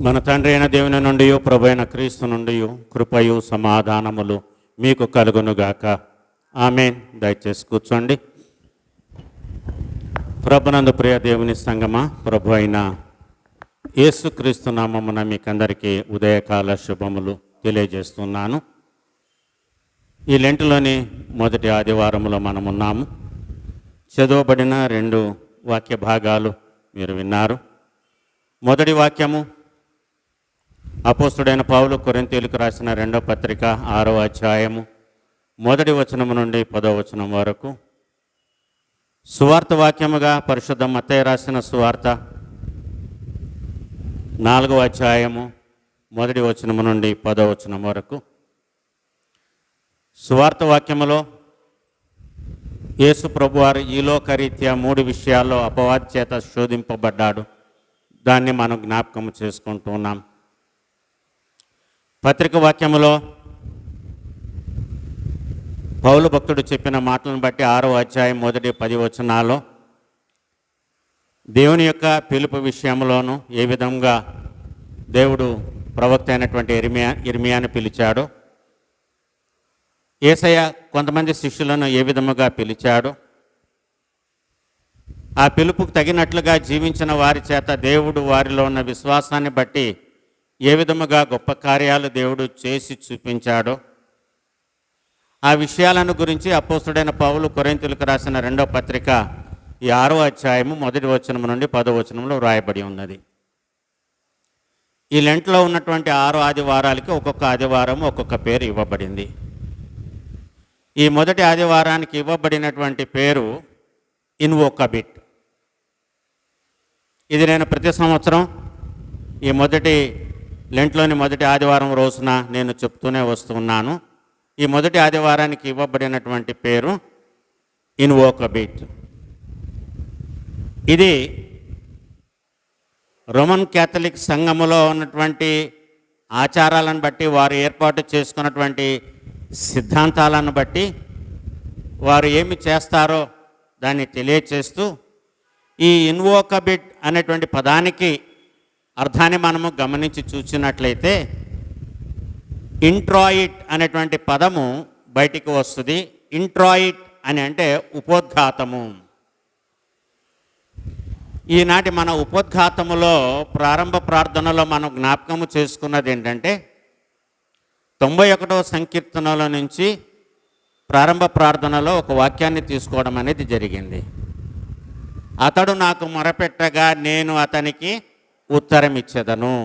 మన తండ్రి అయిన దేవుని నుండి ప్రభు అయిన క్రీస్తు నుండి కృపయు సమాధానములు మీకు కలుగునుగాక. ఆమేన్. దయచేసి కూర్చోండి. ప్రభునందు ప్రియ దేవుని సంగమా, ప్రభు అయిన యేసుక్రీస్తు నామమున మీకందరికీ ఉదయకాల శుభములు తెలియజేస్తున్నాను. ఈ లెంటులోని మొదటి ఆదివారంలో మనమున్నాము. చదవబడిన 2 వాక్య భాగాలు మీరు విన్నారు. మొదటి వాక్యము అపోస్తుడైన పౌలు కొరింథీయులకు రాసిన 2వ పత్రిక 6వ అధ్యాయము 1వ వచనము నుండి 10వ వచనం వరకు. సువార్త వాక్యముగా పరిశుద్ధ మత్తయి రాసిన సువార్త 4వ అధ్యాయము 1వ వచనము నుండి 10వ వచనం వరకు. సువార్త వాక్యములో యేసు ప్రభువారు ఈ లోకరీత్యా 3 విషయాల్లో అపవాది చేత శోధింపబడ్డాడు. దాన్ని మనం జ్ఞాపకం చేసుకుంటూ ఉన్నాం. పత్రిక వాక్యములో పౌలు భక్తుడు చెప్పిన మాటలను బట్టి 6వ అధ్యాయం 1, 10 వచనాల్లో దేవుని యొక్క పిలుపు విషయంలోనూ ఏ విధంగా దేవుడు ప్రవక్త అయినటువంటి ఇర్మియాను పిలిచాడో, యేసయ్య కొంతమంది శిష్యులను ఏ విధముగా పిలిచాడో, ఆ పిలుపుకు తగినట్లుగా జీవించిన వారి చేత దేవుడు వారిలో ఉన్న విశ్వాసాన్ని బట్టి ఏ విధముగా గొప్ప కార్యాలు దేవుడు చేసి చూపించాడో, ఆ విషయాలను గురించి అపోస్తుడైన పౌలు కొరింథీయులకు రాసిన 2వ పత్రిక ఈ 6వ అధ్యాయము 1వ వచనం నుండి 10వ వచనంలో వ్రాయబడి ఉన్నది. ఈ లెంట్లో ఉన్నటువంటి 6 ఆదివారాలకి ఒక్కొక్క ఆదివారం ఒక్కొక్క పేరు ఇవ్వబడింది. ఈ మొదటి ఆదివారానికి ఇవ్వబడినటువంటి పేరు ఇన్వోకబిట్. ఇది నేను ప్రతి సంవత్సరం ఈ మొదటి లెంట్లోని మొదటి ఆదివారం రోజున నేను చెప్తూనే వస్తున్నాను. ఈ మొదటి ఆదివారానికి ఇవ్వబడినటువంటి పేరు ఇన్వోకబిట్. ఇది రోమన్ క్యాథలిక్ సంఘములో ఉన్నటువంటి ఆచారాలను బట్టి, వారు ఏర్పాటు చేసుకున్నటువంటి సిద్ధాంతాలను బట్టి వారు ఏమి చేస్తారో దాన్ని తెలియచేస్తూ, ఈ ఇన్వోకబిట్ అనేటువంటి పదానికి అర్థాన్ని మనము గమనించి చూసినట్లయితే ఇంట్రాయిట్ అనేటువంటి పదము బయటికి వస్తుంది. ఇంట్రాయిట్ అని అంటే ఉపోద్ఘాతము. ఈనాటి మన ఉపోద్ఘాతములో ప్రారంభ ప్రార్థనలో మనం జ్ఞాపకము చేసుకున్నది ఏంటంటే 91వ సంకీర్తనలో నుంచి ప్రారంభ ప్రార్థనలో ఒక వాక్యాన్ని తీసుకోవడం అనేది జరిగింది. అతడు నాకు మొరపెట్టగా నేను అతనికి ఉత్తరం ఇచ్చేదను.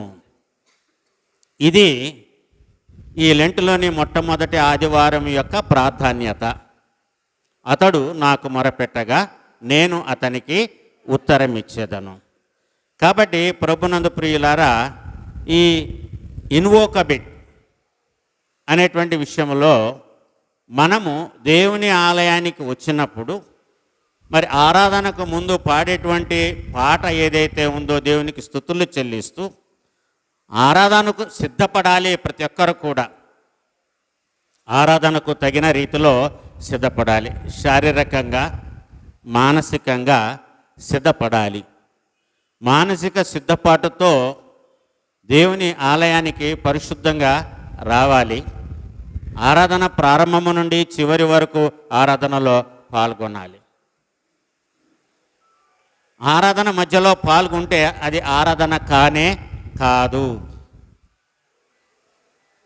ఇది ఈ లెంటులోని మొట్టమొదటి ఆదివారం యొక్క ప్రాధాన్యత. అతడు నాకు మొరపెట్టగా నేను అతనికి ఉత్తరం ఇచ్చేదను. కాబట్టి ప్రభునందు ప్రియులారా, ఈ ఇన్వోకబిట్ అనేటువంటి విషయంలో మనము దేవుని ఆలయానికి వచ్చినప్పుడు మరి ఆరాధనకు ముందు పాడేటువంటి పాట ఏదైతే ఉందో దేవునికి స్తుతులు చెల్లిస్తూ ఆరాధనకు సిద్ధపడాలి. ప్రతి ఒక్కరు కూడా ఆరాధనకు తగిన రీతిలో సిద్ధపడాలి. శారీరకంగా, మానసికంగా సిద్ధపడాలి. మానసిక సిద్ధపాటుతో దేవుని ఆలయానికి పరిశుద్ధంగా రావాలి. ఆరాధన ప్రారంభము నుండి చివరి వరకు ఆరాధనలో పాల్గొనాలి. ఆరాధన మధ్యలో పాల్గొంటే అది ఆరాధన కానే కాదు.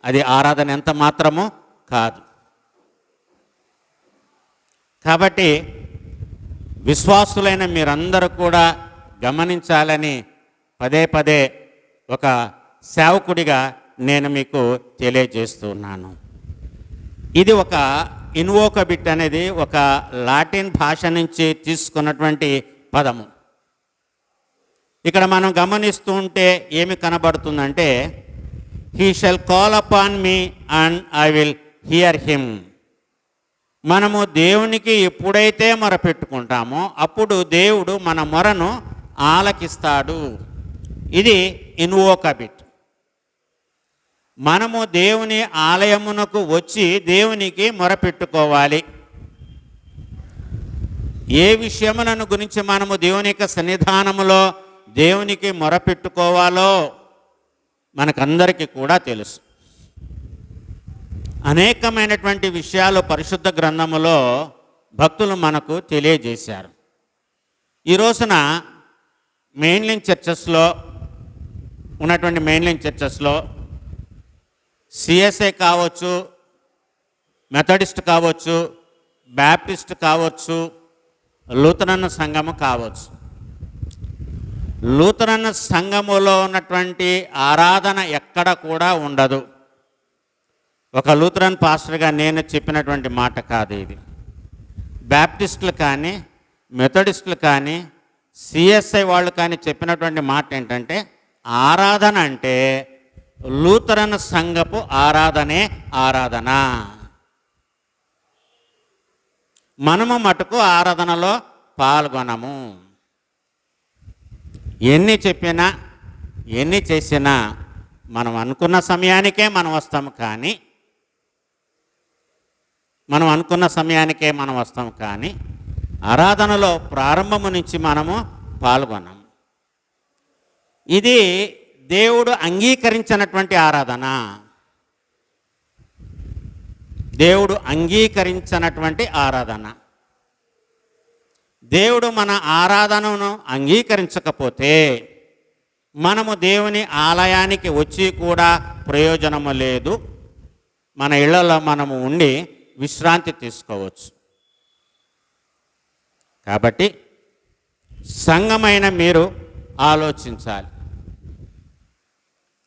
అది ఆరాధన ఎంత మాత్రము కాదు. కాబట్టి విశ్వాసులైన మీరందరూ కూడా గమనించాలని పదే పదే ఒక సేవకుడిగా నేను మీకు తెలియజేస్తున్నాను. ఇది ఒక ఇన్వోకబిట్ అనేది ఒక లాటిన్ భాష నుంచి తీసుకున్నటువంటి పదము. ఇక్కడ మనం గమనిస్తూ ఉంటే ఏమి కనబడుతుందంటే, he shall call upon me and I will hear him. మనము దేవునికి ఎప్పుడైతే మొరపెట్టుకుంటామో అప్పుడు దేవుడు మన మొరను ఆలకిస్తాడు. ఇది ఇన్వోకబిట్. మనము దేవుని ఆలయమునకు వచ్చి దేవునికి మొరపెట్టుకోవాలి. ఏ విషయములను గురించి మనము దేవుని యొక్క సన్నిధానములో దేవునికి మొరపెట్టుకోవాలో మనకందరికీ కూడా తెలుసు. అనేకమైనటువంటి విషయాలు పరిశుద్ధ గ్రంథములో భక్తులు మనకు తెలియజేశారు. ఈ రోజున మెయిన్లైన్ చర్చెస్లో ఉన్నటువంటి మెయిన్లైన్ చర్చెస్లో సిఎస్ఐ కావచ్చు, మెథడిస్ట్ కావచ్చు, బ్యాప్టిస్ట్ కావచ్చు, లూథరన్ సంఘము కావచ్చు. లూథరన్ సంఘములో ఉన్నటువంటి ఆరాధన ఎక్కడ కూడా ఉండదు. ఒక లూథరన్ పాస్టర్గా నేను చెప్పినటువంటి మాట కాదు ఇది. బ్యాప్టిస్టులు కానీ, మెథడిస్టులు కానీ, సిఎస్ఐ వాళ్ళు కానీ చెప్పినటువంటి మాట ఏంటంటే, ఆరాధన అంటే లూథరన్ సంఘపు ఆరాధనే ఆరాధన. మనము మటుకు ఆరాధనలో పాల్గొనము. ఎన్ని చెప్పినా ఎన్ని చేసినా మనం అనుకున్న సమయానికే మనం వస్తాము, కానీ ఆరాధనలో ప్రారంభము నుంచి మనము పాల్గొన్నాము. ఇది దేవుడు అంగీకరించినటువంటి ఆరాధన. దేవుడు అంగీకరించినటువంటి ఆరాధన. దేవుడు మన ఆరాధనను అంగీకరించకపోతే మనము దేవుని ఆలయానికి వచ్చి కూడా ప్రయోజనము లేదు. మన ఇళ్లలో మనము ఉండి విశ్రాంతి తీసుకోవచ్చు. కాబట్టి సంఘమైన మీరు ఆలోచించాలి.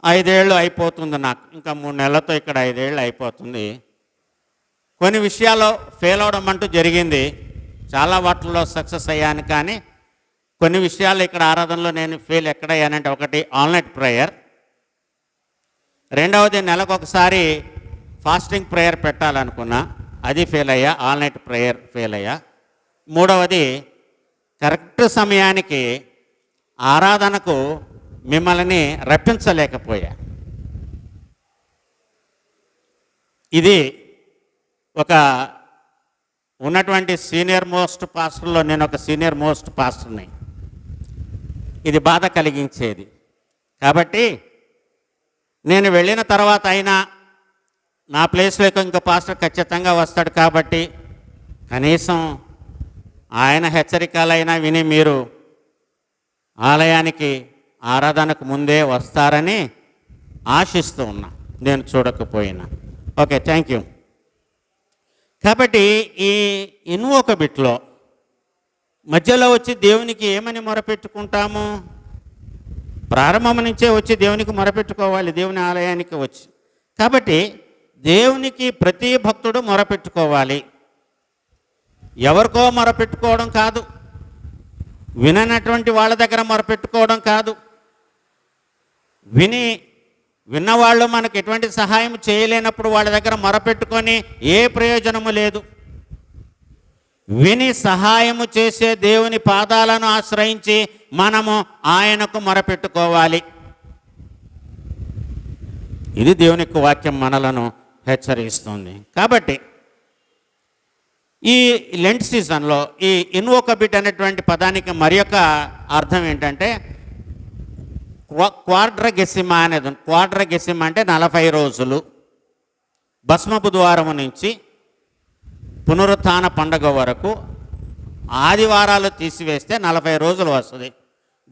5 ఏళ్ళు అయిపోతుంది, నాకు ఇంకా 3 నెలలతో ఇక్కడ 5 ఏళ్ళు అయిపోతుంది. కొన్ని విషయాల్లో ఫెయిల్ అవడం అంటూ జరిగింది. చాలా వాటిల్లో సక్సెస్ అయ్యాను, కానీ కొన్ని విషయాలు ఇక్కడ ఆరాధనలో నేను ఫెయిల్ ఎక్కడయ్యానంటే, ఒకటి ఆన్లైన్ ప్రేయర్, రెండవది నెలకు ఒకసారి ఫాస్టింగ్ ప్రేయర్ పెట్టాలనుకున్నా, అది ఫెయిల్ అయ్యా, ఆన్లైన్ ప్రేయర్ ఫెయిల్ అయ్యా. మూడవది కరెక్ట్ సమయానికి ఆరాధనకు మిమ్మల్ని రప్పించలేకపోయా. ఇది ఒక ఉన్నటువంటి సీనియర్ మోస్ట్ పాస్టర్లో నేను ఒక సీనియర్ మోస్ట్ పాస్టర్ని. ఇది బాధ కలిగించేది. కాబట్టి నేను వెళ్ళిన తర్వాత అయినా నా ప్లేస్లోకి ఇంకో పాస్టర్ ఖచ్చితంగా వస్తాడు, కాబట్టి కనీసం ఆయన హెచ్చరికలైనా విని మీరు ఆలయానికి ఆరాధనకు ముందే వస్తారని ఆశిస్తూ ఉన్నా, నేను చూడకపోయినా. Okay, thank you. కాబట్టి ఈ ఇన్వోక బిట్లో మధ్యలో వచ్చి దేవునికి ఏమని మొరపెట్టుకుంటాము? ప్రారంభం నుంచే వచ్చి దేవునికి మొరపెట్టుకోవాలి, దేవుని ఆలయానికి వచ్చి. కాబట్టి దేవునికి ప్రతి భక్తుడు మొరపెట్టుకోవాలి. ఎవరికో మొరపెట్టుకోవడం కాదు, విననటువంటి వాళ్ళ దగ్గర మొరపెట్టుకోవడం కాదు. విన్నవాళ్ళు మనకు ఎటువంటి సహాయం చేయలేనప్పుడు వాళ్ళ దగ్గర మొరపెట్టుకొని ఏ ప్రయోజనము లేదు. విని సహాయము చేసే దేవుని పాదాలను ఆశ్రయించి మనము ఆయనకు మొరపెట్టుకోవాలి. ఇది దేవుని యొక్క వాక్యం మనలను హెచ్చరిస్తుంది. కాబట్టి ఈ లెంట్ సీజన్లో ఈ ఇన్వోకబిట్ అనేటువంటి పదానికి మరి యొక్క అర్థం ఏంటంటే, క్వాడ్రగెసిమా అనేది. క్వాడ్రగెసిమా అంటే 40 రోజులు. భస్మ బుధవారం నుంచి పునరుత్థాన పండుగ వరకు ఆదివారాలు తీసివేస్తే 40 రోజులు వస్తుంది.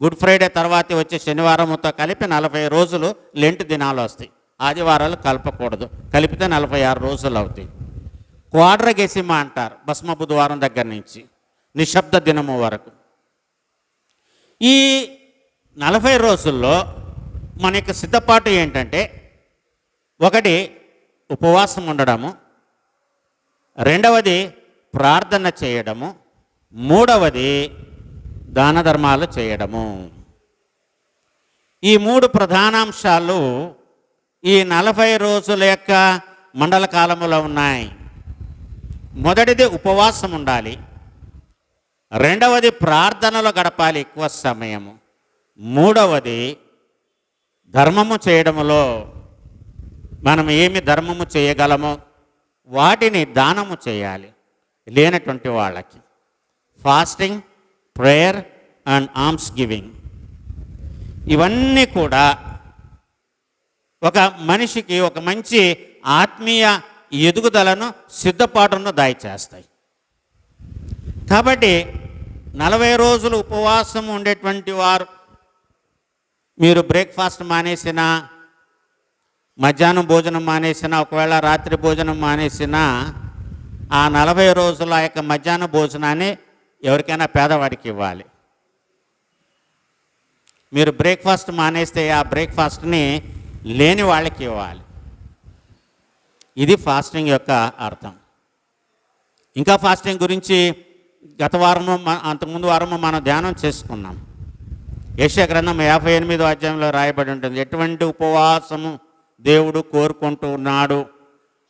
గుడ్ ఫ్రైడే తర్వాత వచ్చే శనివారంతో కలిపి 40 రోజులు లెంట్ దినాలు వస్తాయి. ఆదివారాలు కలపకూడదు, కలిపితే 46 రోజులు అవుతాయి. క్వాడ్రగెసిమా అంటారు భస్మ బుధవారం దగ్గర నుంచి నిశ్శబ్ద దినము వరకు. ఈ 40 రోజుల్లో మన యొక్క సిద్ధపాటు ఏంటంటే, ఒకటి ఉపవాసం ఉండడము, రెండవది ప్రార్థన చేయడము, మూడవది దాన ధర్మాలు చేయడము. ఈ 3 ప్రధానాంశాలు ఈ 40 రోజుల యొక్క మండల కాలములో ఉన్నాయి. మొదటిది ఉపవాసం ఉండాలి, రెండవది ప్రార్థనలో గడపాలి ఎక్కువ సమయము, మూడవది ధర్మము చేయడములో మనం ఏమి ధర్మము చేయగలమో వాటిని దానము చేయాలి లేనటువంటి వాళ్ళకి. ఫాస్టింగ్, ప్రేయర్ అండ్ ఆల్మ్స్ గివింగ్, ఇవన్నీ కూడా ఒక మనిషికి ఒక మంచి ఆత్మీయ ఎదుగుదలను సిద్ధపాటును దయచేస్తాయి. కాబట్టి 40 రోజులు ఉపవాసం ఉండేటువంటి వారు మీరు బ్రేక్ఫాస్ట్ మానేసినా, మధ్యాహ్నం భోజనం మానేసినా, ఒకవేళ రాత్రి భోజనం మానేసినా, ఆ 40 రోజుల ఆ యొక్క మధ్యాహ్న భోజనాన్ని ఎవరికైనా పేదవాడికి ఇవ్వాలి. మీరు బ్రేక్ఫాస్ట్ మానేస్తే ఆ బ్రేక్ఫాస్ట్ని లేని వాళ్ళకి ఇవ్వాలి. ఇది ఫాస్టింగ్ యొక్క అర్థం. ఇంకా ఫాస్టింగ్ గురించి గత వారము అంతకుముందు వారము మనం ధ్యానం చేసుకున్నాం. యెషయా గ్రంథం 58వ అధ్యాయంలో రాయబడి ఉంటుంది. ఎటువంటి ఉపవాసము దేవుడు కోరుకుంటూ ఉన్నాడు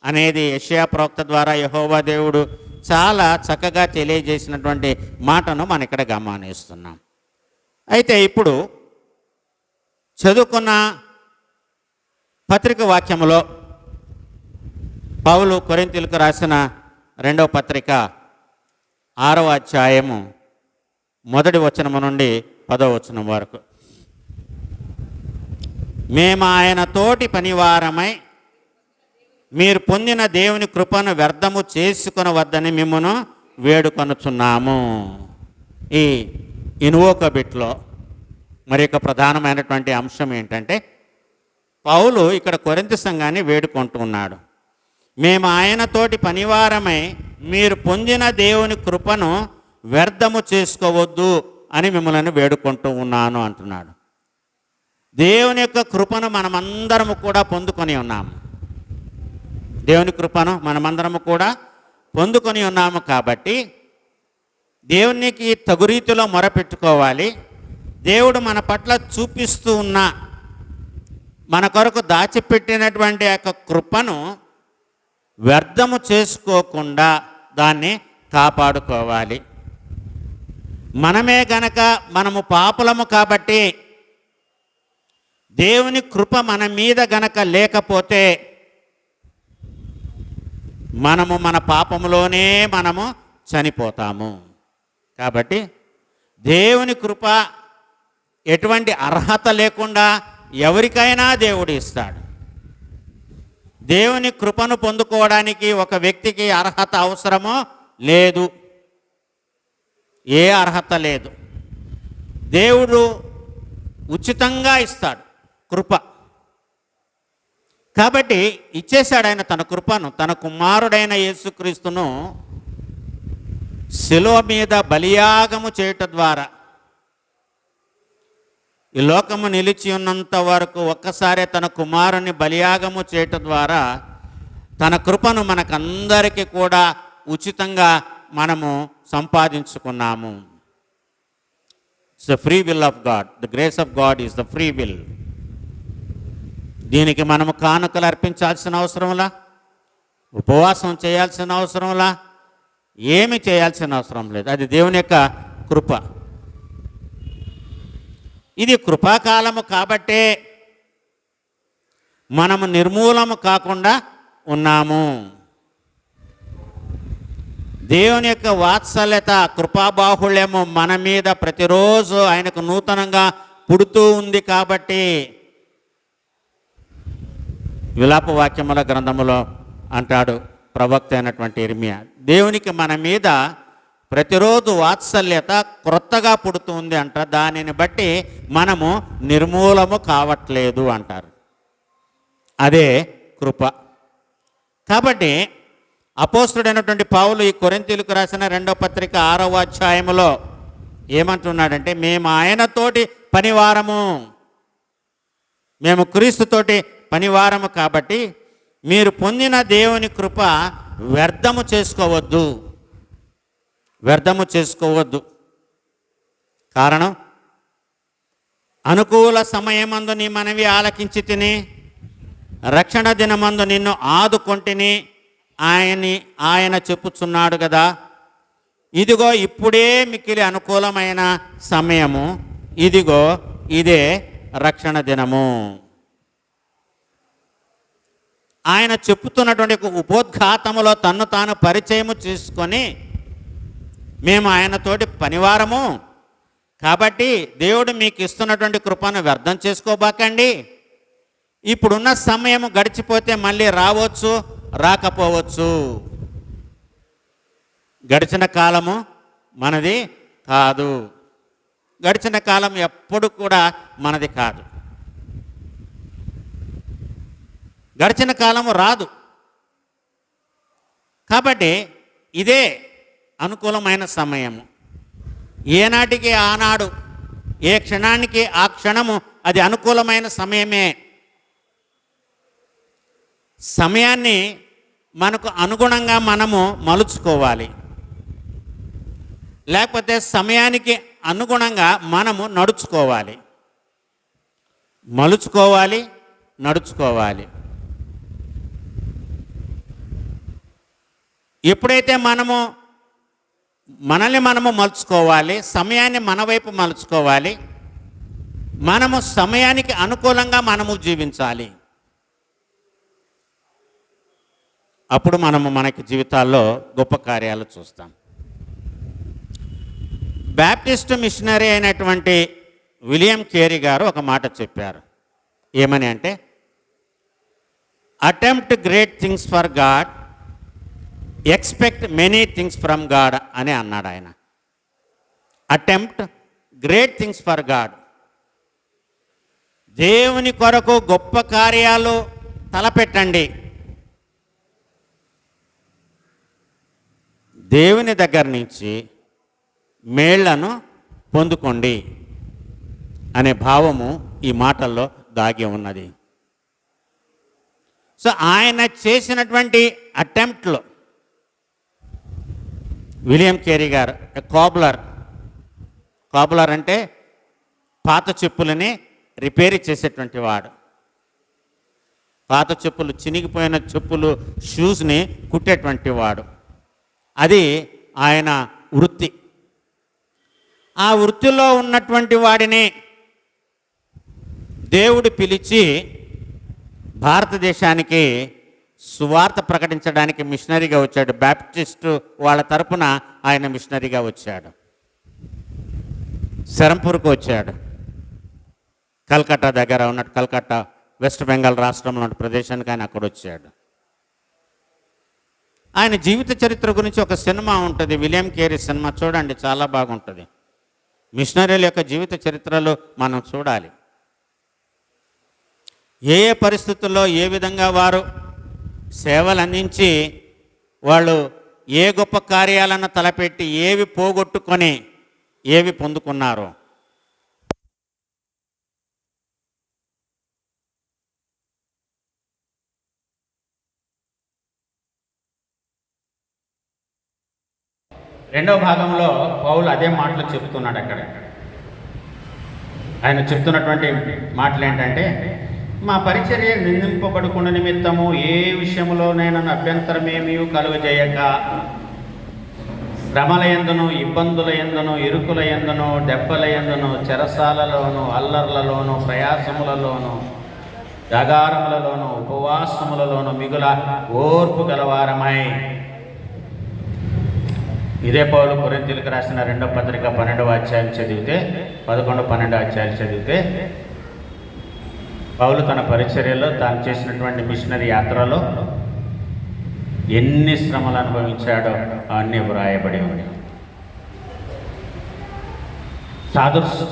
అనేది యెషయా ప్రవక్త ద్వారా యెహోవా దేవుడు చాలా చక్కగా తెలియజేసినటువంటి మాటను మనం ఇక్కడ గమనిస్తున్నాం. అయితే ఇప్పుడు చదువుకున్న పత్రిక వాక్యములో పౌలు కొరింథీయులకు రాసిన 2వ పత్రిక 6వ అధ్యాయము 1వ వచనము నుండి 10వ వచనం వరకు, మేము ఆయన తోటి పనివారమై మీరు పొందిన దేవుని కృపను వ్యర్థము చేసుకొనవద్దని మిమ్మును వేడుకొనుచున్నాము. ఈ ఇన్వోకబిట్లో మరి యొక్క ప్రధానమైనటువంటి అంశం ఏంటంటే, పౌలు ఇక్కడ కొరింథీ సంఘాన్ని వేడుకుంటున్నాడు. మేము ఆయనతోటి పనివారమై మీరు పొందిన దేవుని కృపను వ్యర్థము చేసుకోవద్దు అని మిమ్మల్ని వేడుకుంటూ ఉన్నాను అంటున్నాడు. దేవుని యొక్క కృపను మనమందరము కూడా పొందుకొని ఉన్నాము. దేవుని కృపను మనమందరము కూడా పొందుకొని ఉన్నాము. కాబట్టి దేవునికి తగు రీతిలో మొరపెట్టుకోవాలి. దేవుడు మన పట్ల చూపిస్తూ ఉన్న మన కొరకు దాచిపెట్టినటువంటి యొక్క కృపను వ్యర్థము చేసుకోకుండా దాన్ని కాపాడుకోవాలి. మనమే గనక మనము పాపులము కాబట్టి దేవుని కృప మన మీద గనక లేకపోతే మనము మన పాపములోనే మనము చనిపోతాము. కాబట్టి దేవుని కృప ఎటువంటి అర్హత లేకుండా ఎవరికైనా దేవుడు ఇస్తాడు. దేవుని కృపను పొందుకోవడానికి ఒక వ్యక్తికి అర్హత అవసరమో లేదు, ఏ అర్హత లేదు. దేవుడు ఉచితంగా ఇస్తాడు కృప. కాబట్టి ఇచ్చేశాడు ఆయన తన కృపను. తన కుమారుడైన యేసుక్రీస్తును శిలువ మీద బలియాగము చేయటం ద్వారా ఈ లోకము నిలిచి ఉన్నంత వరకు ఒక్కసారే తన కుమారుని బలియాగము చేయటం ద్వారా తన కృపను మనకందరికీ కూడా ఉచితంగా మనము సంపాదించుకున్నాము. It's the free will of God. The grace of God is the free will. దీనికి మనము కానుకలు అర్పించాల్సిన అవసరంలా, ఉపవాసం చేయాల్సిన అవసరంలా, ఏమి చేయాల్సిన అవసరం లేదు. అది దేవుని యొక్క కృప. ఇది కృపాకాలము కాబట్టే మనము నిర్మూలము కాకుండా ఉన్నాము. దేవుని యొక్క వాత్సల్యత, కృపాబాహుళ్యము మన మీద ప్రతిరోజు ఆయనకు నూతనంగా పుడుతూ ఉంది. కాబట్టి విలాప వాక్యముల గ్రంథములో అంటాడు ప్రవక్త అయినటువంటి ఇర్మియా, దేవునికి మన మీద ప్రతిరోజు వాత్సల్యత క్రొత్తగా పుడుతుంది అంట. దానిని బట్టి మనము నిర్మూలము కావట్లేదు అంటారు. అదే కృప. కాబట్టి అపోస్తుడైనటువంటి పౌలు ఈ కొరింథీయులకు రాసిన 2వ పత్రిక 6వ అధ్యాయములో ఏమంటున్నాడంటే, మేము ఆయనతోటి పనివారము, మేము క్రీస్తుతోటి పనివారము కాబట్టి మీరు పొందిన దేవుని కృప వ్యర్థము చేసుకోవద్దు, వ్యర్థము చేసుకోవద్దు. కారణం, అనుకూల సమయమందు నీ మనవి ఆలకించి తిని రక్షణ దినమందు నిన్ను ఆదుకొంటిని ఆయన చెప్పుచున్నాడు కదా. ఇదిగో ఇప్పుడే మిక్కిలి అనుకూలమైన సమయము, ఇదిగో ఇదే రక్షణ దినము. ఆయన చెప్పుతున్నటువంటి ఉపోద్ఘాతములో తన్ను తాను పరిచయము చేసుకొని, మేము ఆయనతోటి పనివారము కాబట్టి దేవుడు మీకు ఇస్తున్నటువంటి కృపను వ్యర్థం చేసుకోబాకండి. ఇప్పుడున్న సమయం గడిచిపోతే మళ్ళీ రావచ్చు, రాకపోవచ్చు. గడిచిన కాలము మనది కాదు. గడిచిన కాలం ఎప్పుడు కూడా మనది కాదు. గడిచిన కాలము రాదు. కాబట్టి ఇదే అనుకూలమైన సమయము. ఏనాటికి ఆనాడు, ఏ క్షణానికి ఆ క్షణము అది అనుకూలమైన సమయమే. సమయాన్ని మనకు అనుగుణంగా మనము మలుచుకోవాలి, లేకపోతే సమయానికి అనుగుణంగా మనము నడుచుకోవాలి. మలుచుకోవాలి, నడుచుకోవాలి. ఎప్పుడైతే మనల్ని మనము మలుచుకోవాలి, సమయాన్ని మన వైపు మలుచుకోవాలి, మనము సమయానికి అనుకూలంగా మనము జీవించాలి. అప్పుడు మనకి జీవితాల్లో గొప్ప కార్యాలు చూస్తాం. బ్యాప్టిస్ట్ మిషనరీ అయినటువంటి విలియం కేరీ గారు ఒక మాట చెప్పారు. ఏమని అంటే, attempt great things for God, expect many things from God అని అన్నాడు ఆయన. Attempt great things for God, దేవుని కొరకు గొప్ప కార్యాలు తలపెట్టండి, దేవుని దగ్గర నుంచి మేళ్లను పొందుకోండి అనే భావము ఈ మాటల్లో దాగి ఉన్నది. సో ఆయన చేసినటువంటి అటెంప్ట్లో విలియం కేరీ గారు కాబ్లర్ అంటే పాత చెప్పులని రిపేర్ చేసేటువంటి వాడు. పాత చెప్పులు, చినిగిపోయిన చెప్పులు, షూస్ని కుట్టేటువంటి వాడు. అది ఆయన వృత్తి. ఆ వృత్తిలో ఉన్నటువంటి వాడిని దేవుడు పిలిచి భారతదేశానికి సువార్త ప్రకటించడానికి మిషనరీగా వచ్చాడు. బ్యాప్టిస్టు వాళ్ళ తరపున ఆయన మిషనరీగా వచ్చాడు. సెరంపూర్కు వచ్చాడు. కల్కట్టా దగ్గర ఉన్నట్టు, కల్కట్టా వెస్ట్ బెంగాల్ రాష్ట్రంలో ఉన్న ప్రదేశానికి ఆయన అక్కడ వచ్చాడు. ఆయన జీవిత చరిత్ర గురించి ఒక సినిమా ఉంటుంది, విలియం కేరీ సినిమా. చూడండి, చాలా బాగుంటుంది. మిషనరీల యొక్క జీవిత చరిత్రలు మనం చూడాలి. ఏ ఏ పరిస్థితుల్లో ఏ విధంగా వారు సేవలు అందించి వాళ్ళు ఏ గొప్ప కార్యాలను తలపెట్టి ఏవి పోగొట్టుకొని ఏవి పొందుకున్నారో. రెండవ భాగంలో పౌలు అదే మాటలు చెప్తున్నాడు. అక్కడ ఆయన చెప్తున్నటువంటి మాటలు ఏంటంటే, మా పరిచర్య నిందింపబడుకున్న నిమిత్తము ఏ విషయంలోనైనా అభ్యంతరమేమీ కలుగజేయక, శ్రమల యందును, ఇబ్బందుల యందును, ఇరుకుల యందును, దెబ్బల యందును, చెరసాలలోను, అల్లర్లలోను, ప్రయాసములలోను, జాగారములలోను, ఉపవాసములలోను మిగుల ఓర్పు గలవారమై. ఇదే పౌలు కొరింథీయులకు రాసిన 2వ పత్రిక 12వ అధ్యాయం చదివితే, 11, 12 అధ్యాయాలు చదివితే, పౌలు తన పరిచర్యలో తాను చేసినటువంటి మిషనరీ యాత్రలో ఎన్ని శ్రమలు అనుభవించాడో అన్నీ వ్రాయబడి ఉంది.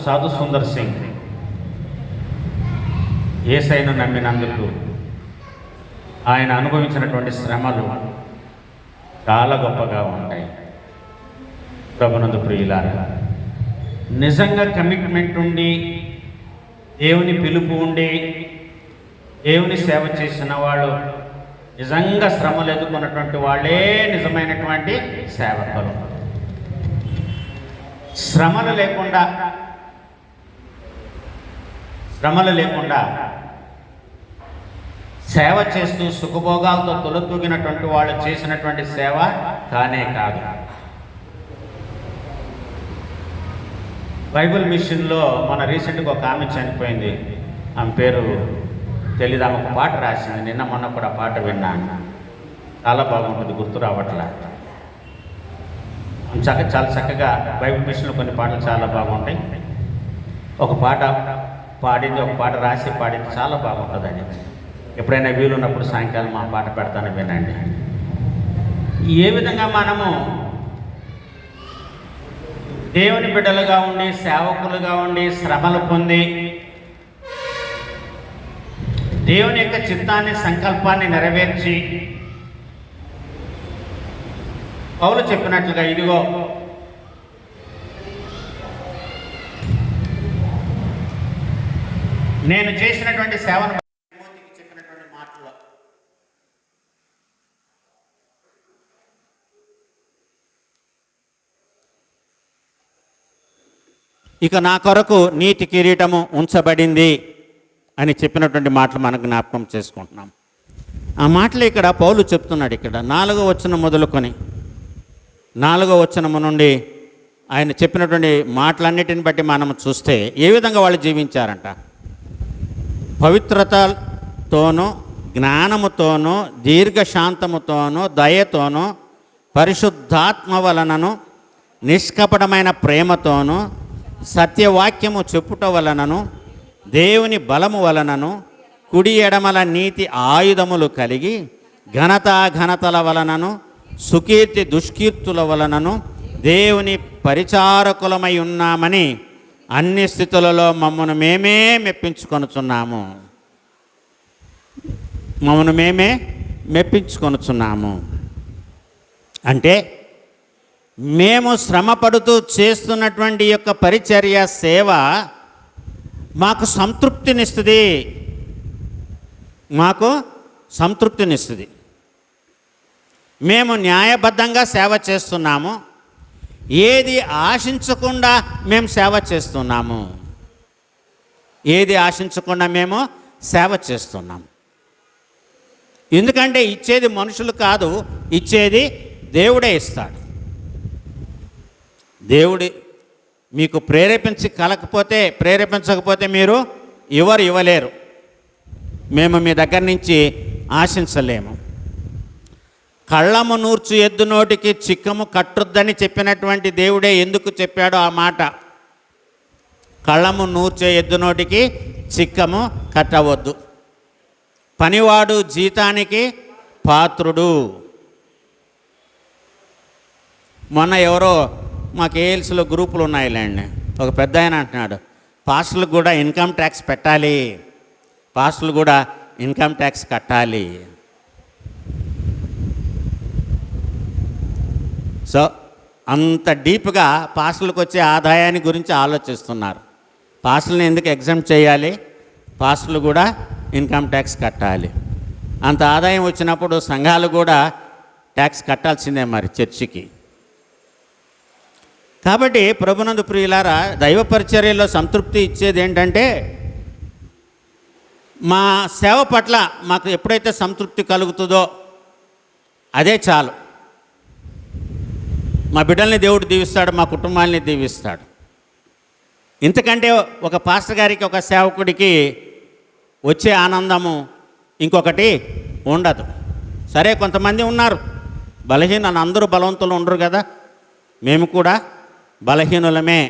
సాధు సుందర్ సింగ్ యేసయ్యను నమ్మినందుకు ఆయన అనుభవించినటువంటి శ్రమలు చాలా గొప్పగా ఉంటాయి. ప్రభునందు ప్రియులారా, నిజంగా కమిట్మెంట్ ఉండి, దేవుని పిలుపు ఉండి, దేవుని సేవ చేసిన వాళ్ళు, నిజంగా శ్రమలు ఎదుర్కొన్నటువంటి వాళ్ళే నిజమైనటువంటి సేవకులు. శ్రమలు లేకుండా సేవ చేస్తూ సుఖభోగాలతో తొలతూగినటువంటి వాళ్ళు చేసినటువంటి సేవ కానే కాదు. బైబిల్ మిషన్లో మన రీసెంట్గా ఒక ఆమె చనిపోయింది. ఆమె పేరు తెలీదు. ఆమె ఒక పాట రాసింది. నిన్న మొన్న కూడా పాట విన్నాను. చాలా బాగుంటుంది, గుర్తు రావట్లే. చాలా చక్కగా బైబిల్ మిషన్లో కొన్ని పాటలు చాలా బాగుంటాయి. ఒక పాట పాడింది, ఒక పాట రాసి పాడింది, చాలా బాగుంటుందండి. ఎప్పుడైనా వీలున్నప్పుడు సాయంకాలం ఆ పాట పెడతాను, వినండి. ఏ విధంగా మనము దేవుని బిడ్డలుగా ఉండి, సేవకులుగా ఉండి, శ్రమలు పొంది దేవుని యొక్క చిత్తాన్ని, సంకల్పాన్ని నెరవేర్చి పౌలు చెప్పినట్లుగా, ఇదిగో నేను చేసినటువంటి సేవను చెప్పినటువంటి మాటలు, ఇక నా కొరకు నీతి కిరీటము ఉంచబడింది అని చెప్పినటువంటి మాటలు మనం జ్ఞాపకం చేసుకుంటున్నాం. ఆ మాటలు ఇక్కడ పౌలు చెప్తున్నాడు. ఇక్కడ 4వ వచనం మొదలుకొని 4వ వచనము నుండి ఆయన చెప్పినటువంటి మాటలన్నిటిని బట్టి మనం చూస్తే ఏ విధంగా వాళ్ళు జీవించారంట. పవిత్రతతోనూ, జ్ఞానముతోనూ, దీర్ఘశాంతముతోనూ, దయతోనూ, పరిశుద్ధాత్మ వలనను, నిష్కపటమైన ప్రేమతోనూ, సత్యవాక్యము చెప్పుట వలనను, దేవుని బలము వలనను, కుడి ఎడమల నీతి ఆయుధములు కలిగి, ఘనతల వలనను, సుకీర్తి దుష్కీర్తుల వలనను దేవుని పరిచారకులమై ఉన్నామని అన్ని స్థితులలో మమ్మను మేమే మెప్పించుకొనుచున్నాము. మమ్మను మేమే మెప్పించుకొనుచున్నాము అంటే, మేము శ్రమపడుతూ చేస్తున్నటువంటి యొక్క పరిచర్య, సేవ మాకు సంతృప్తినిస్తుంది. మాకు సంతృప్తినిస్తుంది. మేము న్యాయబద్ధంగా సేవ చేస్తున్నాము. ఏది ఆశించకుండా మేము సేవ చేస్తున్నాము. ఏది ఆశించకుండా మేము సేవ చేస్తున్నాం. ఎందుకంటే ఇచ్చేది మనుషులు కాదు, ఇచ్చేది దేవుడే ఇస్తాడు. దేవుడి మీకు ప్రేరేపించకపోతే మీరు ఇవ్వలేరు. మేము మీ దగ్గర నుంచి ఆశించలేము. కళ్ళము నూర్చు ఎద్దు నోటికి చిక్కము కట్టుద్దని చెప్పినటువంటి దేవుడే ఎందుకు చెప్పాడో ఆ మాట. కళ్ళము నూర్చే ఎద్దు నోటికి చిక్కము కట్టవద్దు. పనివాడు జీతానికి పాత్రుడు. మొన్న ఎవరో మాకు ఏఎల్స్లో గ్రూపులు ఉన్నాయిలేండి, ఒక పెద్ద ఆయన అంటున్నాడు, పాస్టర్లకు కూడా ఇన్కమ్ ట్యాక్స్ పెట్టాలి, పాస్టర్లు కూడా ఇన్కమ్ ట్యాక్స్ కట్టాలి. సో అంత డీప్గా పాస్టర్లకు వచ్చే ఆదాయాన్ని గురించి ఆలోచిస్తున్నారు. పాస్టర్లను ఎందుకు ఎగ్జామ్ట్ చేయాలి, పాస్టర్లు కూడా ఇన్కమ్ ట్యాక్స్ కట్టాలి. అంత ఆదాయం వచ్చినప్పుడు సంఘాలు కూడా ట్యాక్స్ కట్టాల్సిందే మరి చర్చికి. కాబట్టి ప్రభునందు ప్రియులారా, దైవ పరిచర్యలో సంతృప్తి ఇచ్చేది ఏంటంటే, మా సేవ పట్ల మాకు ఎప్పుడైతే సంతృప్తి కలుగుతుందో అదే చాలు. మా బిడ్డల్ని దేవుడు దీవిస్తాడు, మా కుటుంబాన్ని దీవిస్తాడు. ఇంతకంటే ఒక పాస్టర్ గారికి, ఒక సేవకుడికి వచ్చే ఆనందము ఇంకొకటి ఉండదు. సరే, కొంతమంది ఉన్నారు బలహీన, అందరూ బలవంతులు ఉండరు కదా. మేము కూడా బలహీనులమే.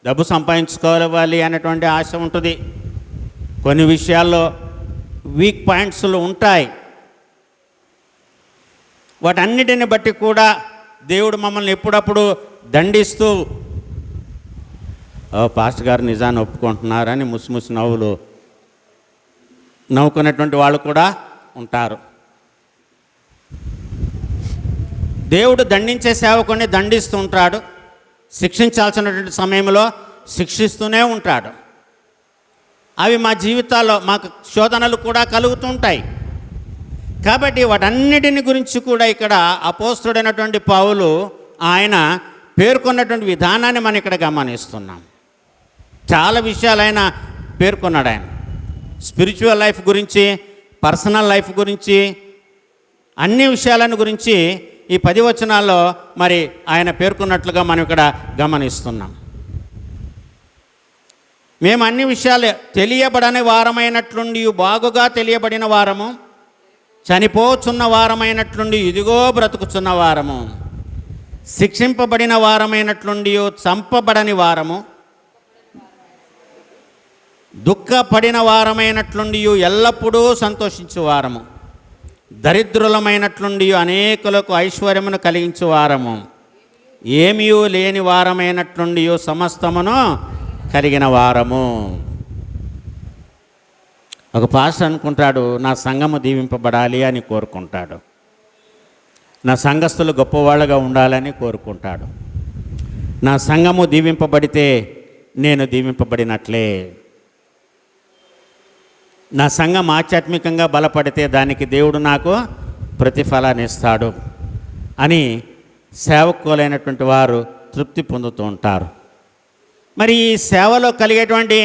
డబ్బు సంపాదించుకోవాలి అనేటువంటి ఆశ ఉంటుంది. కొన్ని విషయాల్లో వీక్ పాయింట్స్లు ఉంటాయి. వాటన్నిటిని బట్టి కూడా దేవుడు మమ్మల్ని ఎప్పుడప్పుడు దండిస్తూ, పాస్టర్ గారు నిజాన్ని ఒప్పుకుంటున్నారని ముసిముసి నవ్వుకునేటువంటి వాళ్ళు కూడా ఉంటారు. దేవుడు దండించే సేవకుని దండిస్తూ ఉంటాడు, శిక్షించాల్సినటువంటి సమయంలో శిక్షిస్తూనే ఉంటాడు. అవి మా జీవితాల్లో మాకు శోధనలు కూడా కలుగుతుంటాయి. కాబట్టి వాటన్నిటిని గురించి కూడా ఇక్కడ అపోస్తలుడైనటువంటి పౌలు ఆయన పేర్కొన్నటువంటి విధానాన్ని మనం ఇక్కడ గమనిస్తున్నాం. చాలా విషయాలు ఆయన పేర్కొన్నాడు. ఆయన స్పిరిచువల్ లైఫ్ గురించి, పర్సనల్ లైఫ్ గురించి, అన్ని విషయాలను గురించి ఈ 10 వచనాల్లో మరి ఆయన పేర్కొన్నట్లుగా మనం ఇక్కడ గమనిస్తున్నాం. మేము అన్ని విషయాలు తెలియబడని వారమైనట్లుండి బాగుగా తెలియబడిన వారము, చనిపోచున్న వారమైనట్లుండి ఇదిగో బ్రతుకుచున్న వారము, శిక్షింపబడిన వారమైనట్లుండి చంపబడని వారము, దుఃఖపడిన వారమైనట్లుండి ఎల్లప్పుడూ సంతోషించు వారము, దరిద్రులమైనట్లుండి అనేకులకు ఐశ్వర్యమును కలిగించు వారము, ఏమీ లేని వారమైనట్లుండి సమస్తమును కలిగిన వారము. ఒక పాస్టర్ అనుకుంటాడు, నా సంఘము దీవింపబడాలి అని కోరుకుంటాడు, నా సంఘస్థులు గొప్పవాళ్ళగా ఉండాలని కోరుకుంటాడు. నా సంఘము దీవింపబడితే నేను దీవింపబడినట్లే, నా సంఘం ఆధ్యాత్మికంగా బలపడితే దానికి దేవుడు నాకు ప్రతిఫలాన్ని ఇస్తాడు అని సేవకులైనటువంటి వారు తృప్తి పొందుతూ ఉంటారు. మరి ఈ సేవలో కలిగేటువంటి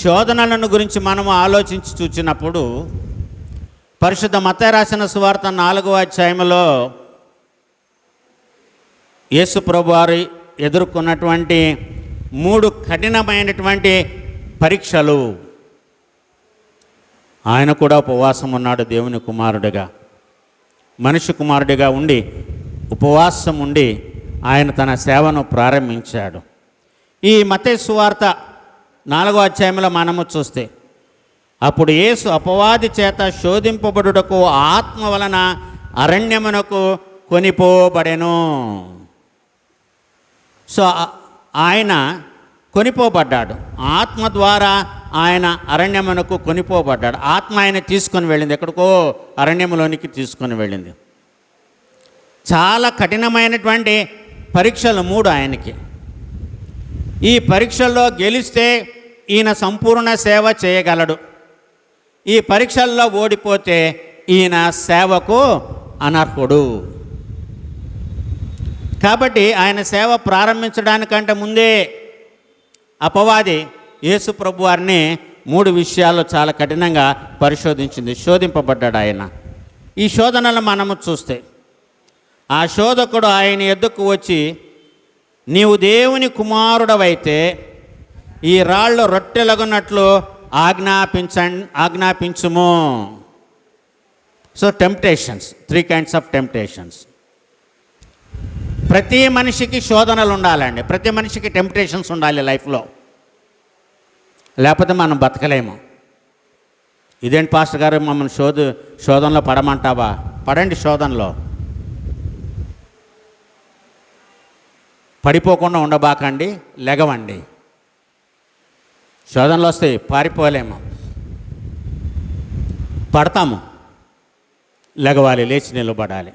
శోధనలను గురించి మనము ఆలోచించి చూసినప్పుడు పరిశుద్ధ మత్తయి రాసిన సువార్త 4వ అధ్యాయంలో యేసు ప్రభు వారు ఎదుర్కొన్నటువంటి 3 కఠినమైనటువంటి పరీక్షలు. ఆయన కూడా ఉపవాసం ఉన్నాడు, దేవుని కుమారుడిగా, మనిషి కుమారుడిగా ఉండి ఉపవాసం ఉండి ఆయన తన సేవను ప్రారంభించాడు. ఈ మత్తయి సువార్త 4వ అధ్యాయంలో మనము చూస్తే, అప్పుడు యేసు అపవాది చేత శోధింపబడుటకు ఆత్మ వలన అరణ్యమునకు కొనిపోబడెను. సో ఆయన కొనిపోబడ్డాడు, ఆత్మ ద్వారా ఆయన అరణ్యమునకు కొనిపోబడ్డాడు. ఆత్మ ఆయన తీసుకొని వెళ్ళింది, ఎక్కడికో అరణ్యములోనికి తీసుకొని వెళ్ళింది. చాలా కఠినమైనటువంటి పరీక్షలు 3 ఆయనకి. ఈ పరీక్షల్లో గెలిస్తే ఈయన సంపూర్ణ సేవ చేయగలడు, ఈ పరీక్షల్లో ఓడిపోతే ఈయన సేవకు అనర్హుడు. కాబట్టి ఆయన సేవ ప్రారంభించడానికంటే ముందే అపవాది యేసు ప్రభు వారిని 3 విషయాల్లో చాలా కఠినంగా పరిశోధించింది, శోధింపబడ్డాడు ఆయన. ఈ శోధనలు మనము చూస్తే, ఆ శోధకుడు ఆయన ఎద్దుకు వచ్చి, నీవు దేవుని కుమారుడవైతే ఈ రాళ్ళు రొట్టెలగున్నట్లు ఆజ్ఞాపించుము. So temptations, 3 kinds of temptations. ప్రతి మనిషికి శోధనలు ఉండాలండి, ప్రతి మనిషికి టెంప్టేషన్స్ ఉండాలి లైఫ్లో, లేకపోతే మనం బతకలేము. ఇదేంటి పాస్టర్ గారు మమ్మల్ని శోధనలో పడమంటావా? పడండి, శోధనలో పడిపోకుండా ఉండబాకండి, లెగవండి. శోధనలు వస్తాయి, పారిపోలేము, పడతాము, లెగవాలి, లేచి నిలబడాలి.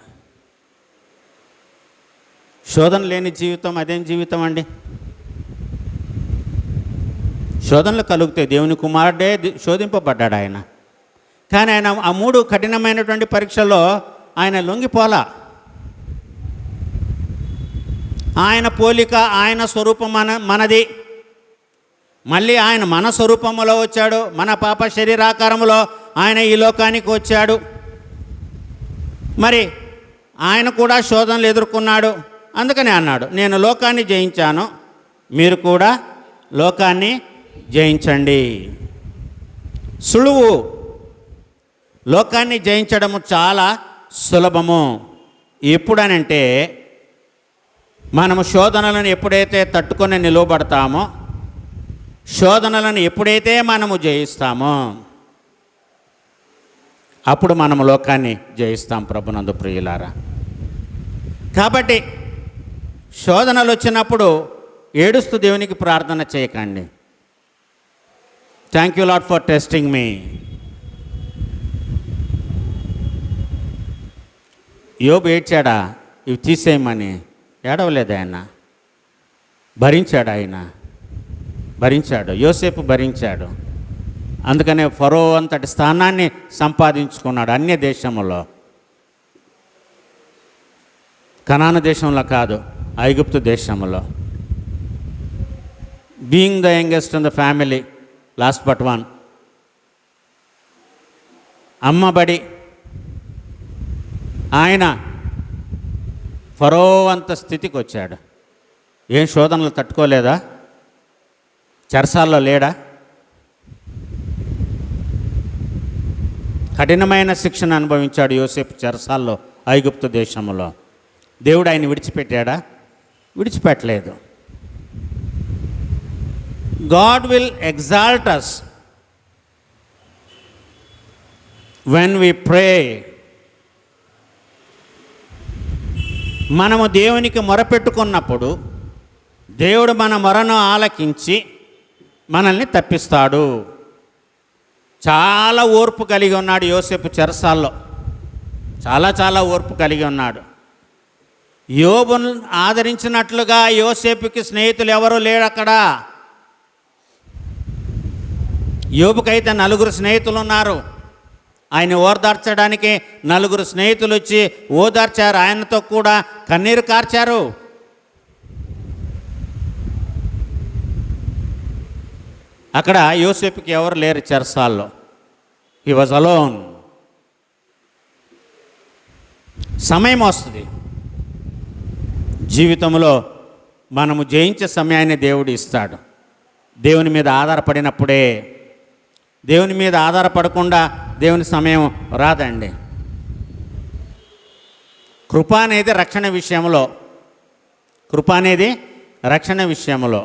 శోధన లేని జీవితం అదేం జీవితం అండి? శోధనలు కలుగుతాయి. దేవుని కుమారుడే శోధింపబడ్డాడు ఆయన, కానీ ఆయన ఆ 3 కఠినమైనటువంటి పరీక్షల్లో ఆయన లొంగిపోలా. ఆయన పోలిక, ఆయన స్వరూపం మనది. మళ్ళీ ఆయన మన స్వరూపములో వచ్చాడు, మన పాప శరీరాకారములో ఆయన ఈ లోకానికి వచ్చాడు. మరి ఆయన కూడా శోధనలు ఎదుర్కొన్నాడు. అందుకని అన్నాడు, నేను లోకాన్ని జయించాను, మీరు కూడా లోకాన్ని జయించండి. సులువు, లోకాన్ని జయించడము చాలా సులభము. ఎప్పుడనంటే మనము శోధనలను ఎప్పుడైతే తట్టుకొని నిలవబడతామో, శోధనలను ఎప్పుడైతే మనము జయిస్తామో, అప్పుడు మనము లోకాన్ని జయిస్తాం ప్రభునందు ప్రియులారా. కాబట్టి శోధనలు వచ్చినప్పుడు ఏడుస్తూ దేవునికి ప్రార్థన చేయకండి. Thank you Lord for testing me. యోబు ఏడ్చాడా ఇవి తీసేయమని? ఏడవలేదు, ఆయన భరించాడు. యోసేపు భరించాడు. అందుకనే ఫరో అంతటి స్థానాన్ని సంపాదించుకున్నాడు అన్య దేశంలో, కనాను దేశంలో కాదు, ఐగుప్తు దేశంలో. Being the youngest in the family, last but one, అమ్మబడి ఆయన ఫరో అంత స్థితికి వచ్చాడు. ఏం శోధనలు తట్టుకోలేదా? చెరసాల్లో లేడా? కఠినమైన శిక్షణ అనుభవించాడు యోసేపు చెరసాల్లో, ఐగుప్తు దేశంలో. దేవుడు ఆయన విడిచిపెట్టాడా? విడిచిపెట్టలేదు. God will exalt us when we pray, మనము దేవునికి మొరపెట్టుకున్నప్పుడు దేవుడు మన మొరను ఆలకించి మనల్ని తప్పిస్తాడు. చాలా ఓర్పు కలిగి ఉన్నాడు యోసేపు చెరసాల్లో, చాలా ఓర్పు కలిగి ఉన్నాడు. యోబును ఆదరించినట్లుగా యోసేపుకి స్నేహితులు ఎవరు లేరు అక్కడ. యోబుకైతే 4 స్నేహితులు ఉన్నారు. ఆయన ఓదార్చడానికి 4 స్నేహితులు వచ్చి ఓదార్చారు, ఆయనతో కూడా కన్నీరు కార్చారు. అక్కడ యోసేపుకి ఎవరు లేరు చెరసాల్లో. హి వాజ్ అలోన్. సమయం వస్తుంది జీవితంలో, మనము జయించే సమయాన్ని దేవుడు ఇస్తాడు. దేవుని మీద ఆధారపడినప్పుడే. దేవుని మీద ఆధారపడకుండా దేవుని సమయం రాదండి. కృప అనేది రక్షణ విషయంలో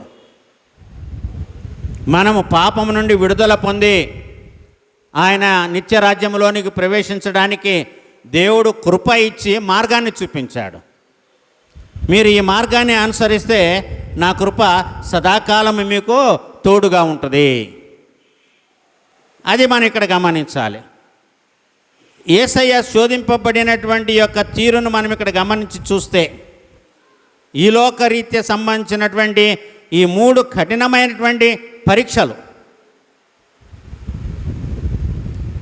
మనము పాపం నుండి విడుదల పొంది ఆయన నిత్య రాజ్యంలోనికి ప్రవేశించడానికి దేవుడు కృప ఇచ్చి మార్గాన్ని చూపించాడు. మీరు ఈ మార్గాన్ని అనుసరిస్తే నా కృప సదాకాలం మీకు తోడుగా ఉంటుంది. అది మనం ఇక్కడ గమనించాలి. యేసయ్య శోధింపబడినటువంటి యొక్క తీరును మనం ఇక్కడ గమనించి చూస్తే, ఈ లోకరీత్యా సంబంధించినటువంటి ఈ 3 కఠినమైనటువంటి పరీక్షలు,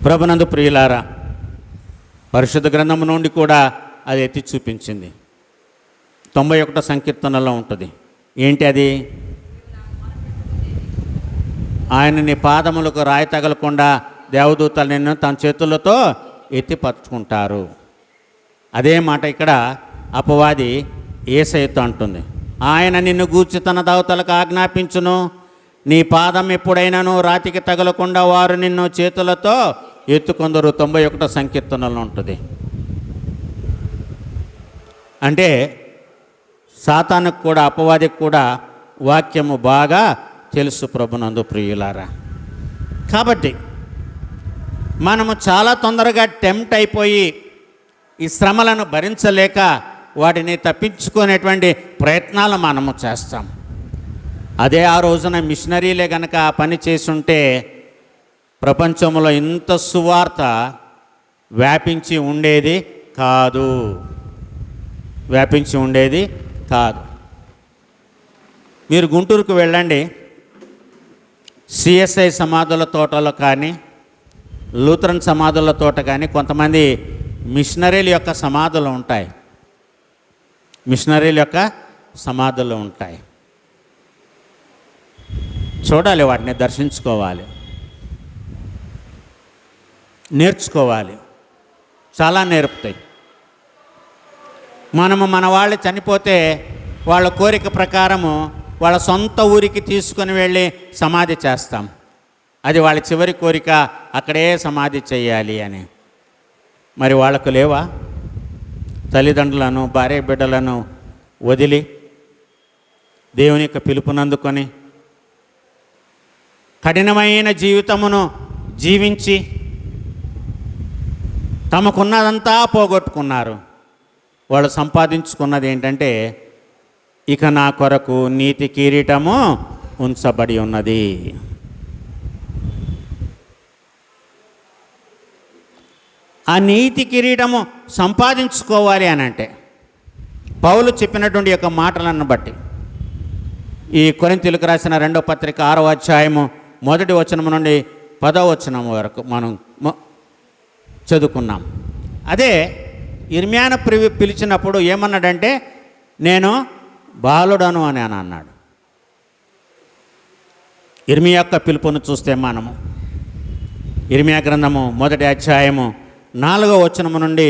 ప్రభునందు ప్రియులారా, పరిశుద్ధ గ్రంథం నుండి కూడా అది ఎత్తి చూపించింది. 91వ సంకీర్తనలో ఉంటుంది. ఏంటి అది? ఆయన నీ పాదములకు రాయి తగలకుండా దేవదూతలు నిన్ను తన చేతులతో ఎత్తి పట్టుకుంటారు. అదే మాట ఇక్కడ అపవాది యేసయ్యతో అంటుంది. ఆయన నిన్ను గూర్చి తన దూతలకు ఆజ్ఞాపించును, నీ పాదం ఎప్పుడైనాను రాతికి తగలకుండా వారు నిన్ను చేతులతో ఎత్తుకొందరు. 91వ సంకీర్తనలో ఉంటుంది. అంటే సాతానుకు కూడా, అపవాదికి కూడా వాక్యము బాగా తెలుసు, ప్రభునందు ప్రియులారా. కాబట్టి మనము చాలా తొందరగా టెంప్ట్ అయిపోయి ఈ శ్రమలను భరించలేక వాటిని తప్పించుకునేటువంటి ప్రయత్నాలు మనము చేస్తాం. అదే ఆ రోజున మిషనరీలే కనుక ఆ పని చేసుంటే ప్రపంచంలో ఇంత సువార్త వ్యాపించి ఉండేది కాదు. మీరు గుంటూరుకు వెళ్ళండి, సిఎస్ఐ సమాధుల తోటలో కానీ, లూథరన్ సమాధుల తోట కానీ కొంతమంది మిషనరీల యొక్క సమాధులు ఉంటాయి. చూడాలి, వాటిని దర్శించుకోవాలి, నేర్చుకోవాలి. చాలా నేర్పుతాయి. మనము మన వాళ్ళు చనిపోతే వాళ్ళ కోరిక ప్రకారము వాళ్ళ సొంత ఊరికి తీసుకొని వెళ్ళి సమాధి చేస్తాం. అది వాళ్ళ చివరి కోరిక, అక్కడే సమాధి చేయాలి అని. మరి వాళ్ళకు లేవా? తల్లిదండ్రులను, భార్య బిడ్డలను వదిలి దేవుని యొక్క పిలుపునందుకొని కఠినమైన జీవితమును జీవించి తమకున్నదంతా పోగొట్టుకున్నారు. వాళ్ళు సంపాదించుకున్నది ఏంటంటే, ఇక నా కొరకు నీతి కిరీటము ఉంచబడి ఉన్నది. ఆ నీతి కిరీటము సంపాదించుకోవాలి అని అంటే పౌలు చెప్పినటువంటి యొక్క మాటలను బట్టి ఈ కొరింథీయులకు రాసిన 2వ పత్రిక 6వ అధ్యాయము 1వ వచనం నుండి 10వ వచనం వరకు మనం చదువుకున్నాం. అదే ఇర్మియాను పిలిచినప్పుడు ఏమన్నాడంటే, నేను బాలుడను అని అన్నాడు. ఇర్మియా యొక్క పిలుపును చూస్తే మనము ఇర్మియా గ్రంథము 1వ అధ్యాయము 4వ వచనము నుండి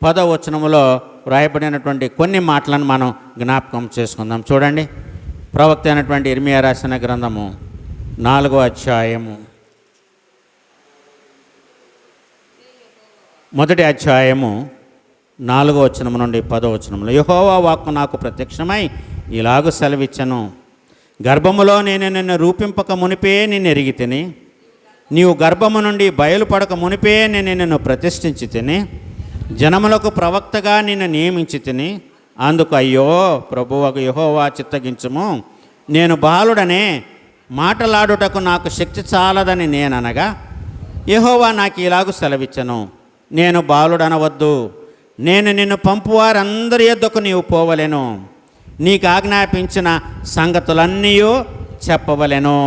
10వ వచనములో వ్రాయబడినటువంటి కొన్ని మాటలను మనం జ్ఞాపకం చేసుకుందాం. చూడండి, ప్రవక్త అయినటువంటి ఇర్మియా రాసిన గ్రంథము 4వ అధ్యాయము 1వ అధ్యాయము 4వ వచనము నుండి 10వ వచనంలో, యెహోవా వాక్కు నాకు ప్రత్యక్షమై ఇలాగ సెలవిచ్చను, గర్భములో నేను నిన్ను రూపింపక మునిపే నిన్ను ఎరిగితిని, నీవు గర్భము నుండి బయలుపడక మునిపే నేను నిన్ను ప్రతిష్ఠించి తిని జనములకు ప్రవక్తగా నిన్ను నియమించి తిని అందుకు అయ్యో ప్రభువగు యెహోవా చిత్తగించుము, నేను బాలుడనే మాటలాడుటకు నాకు శక్తి చాలదని నేననగా యెహోవా నాకు ఇలాగు సెలవిచ్చను, నేను బాలుడనవద్దు, నేను నిన్ను పంపువారందరి యొద్దకు నీవు పోవలెను, నీకు ఆజ్ఞాపించిన సంగతులన్నీ చెప్పవలెను,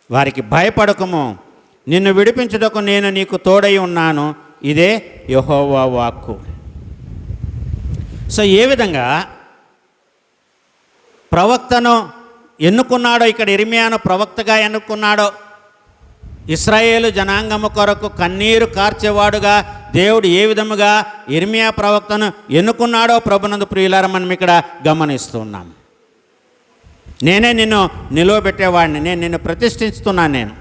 వారికి భయపడకము, నిన్ను విడిపించుటకు నేను నీకు తోడై ఉన్నాను, ఇదే యెహోవా వాక్కు. సో ఏ విధంగా ప్రవక్తను ఎన్నుకున్నాడో, ఇక్కడ ఇర్మియాను ప్రవక్తగా ఎన్నుకున్నాడో, ఇశ్రాయేలు జనాంగము కొరకు కన్నీరు కార్చేవాడుగా దేవుడు ఏ విధముగా ఇర్మియా ప్రవక్తను ఎన్నుకున్నాడో ప్రభునందు ప్రియులారా మనం ఇక్కడ గమనిస్తున్నాం. నేనే నిన్ను నిలువబెట్టేవాడిని, నేను నిన్ను ప్రతిష్ఠిస్తున్నాను, నేను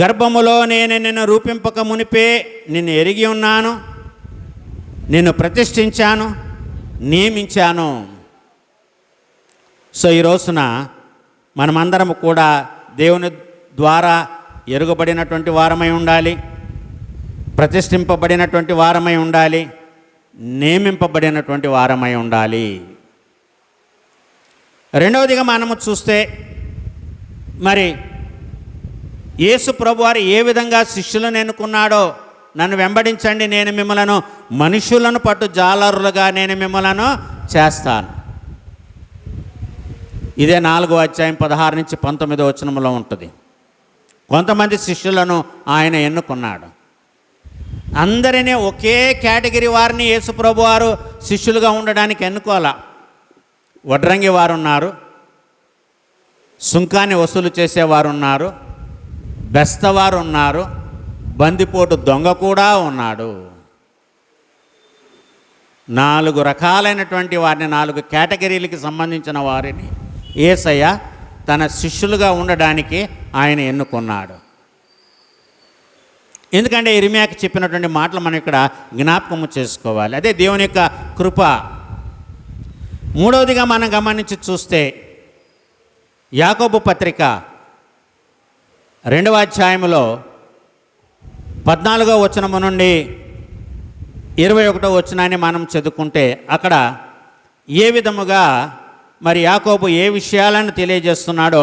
గర్భములో నేను నిన్ను రూపింపక మునిపే నిన్ను ఎరిగి ఉన్నాను, నిన్ను ప్రతిష్ఠించాను, నియమించాను. సో ఈ రోజున మనమందరం కూడా దేవుని ద్వారా ఎరుగబడినటువంటి వారమై ఉండాలి, ప్రతిష్ఠింపబడినటువంటి వారమై ఉండాలి, నియమింపబడినటువంటి వారమై ఉండాలి. రెండవదిగా మనము చూస్తే మరి యేసు ప్రభువారు ఏ విధంగా శిష్యులను ఎన్నుకున్నాడో, నన్ను వెంబడించండి, నేను మిమ్మలను మనుషులను పట్టు జాలరులుగా నేను మిమ్మలను చేస్తాను. ఇదే 4వ అధ్యాయం 16 నుంచి 19 వచనంలో ఉంటుంది. కొంతమంది శిష్యులను ఆయన ఎన్నుకున్నాడు. అందరినీ ఒకే కేటగిరీ వారిని యేసు ప్రభువారు శిష్యులుగా ఉండడానికి ఎన్నుకోవాలా. వడ్రంగి వారు ఉన్నారు, సుంకాన్ని వసూలు చేసేవారు ఉన్నారు, బెస్తవారు ఉన్నారు, బందిపోటు దొంగ కూడా ఉన్నాడు. 4 రకాలైనటువంటి వారిని, 4 కేటగిరీలకి సంబంధించిన వారిని యేసయ్య తన శిష్యులుగా ఉండడానికి ఆయన ఎన్నుకున్నాడు. ఎందుకంటే ఇర్మియాకి చెప్పినటువంటి మాటలు మనం ఇక్కడ జ్ఞాపకము చేసుకోవాలి. అదే దేవుని యొక్క కృప. మూడవదిగా మనం గమనించి చూస్తే యాకోబు పత్రిక 2వ అధ్యాయంలో 14వ వచనము నుండి 21వ వచనాన్ని మనం చదువుకుంటే అక్కడ ఏ విధముగా మరి యాకోబు ఏ విషయాలను తెలియజేస్తున్నాడో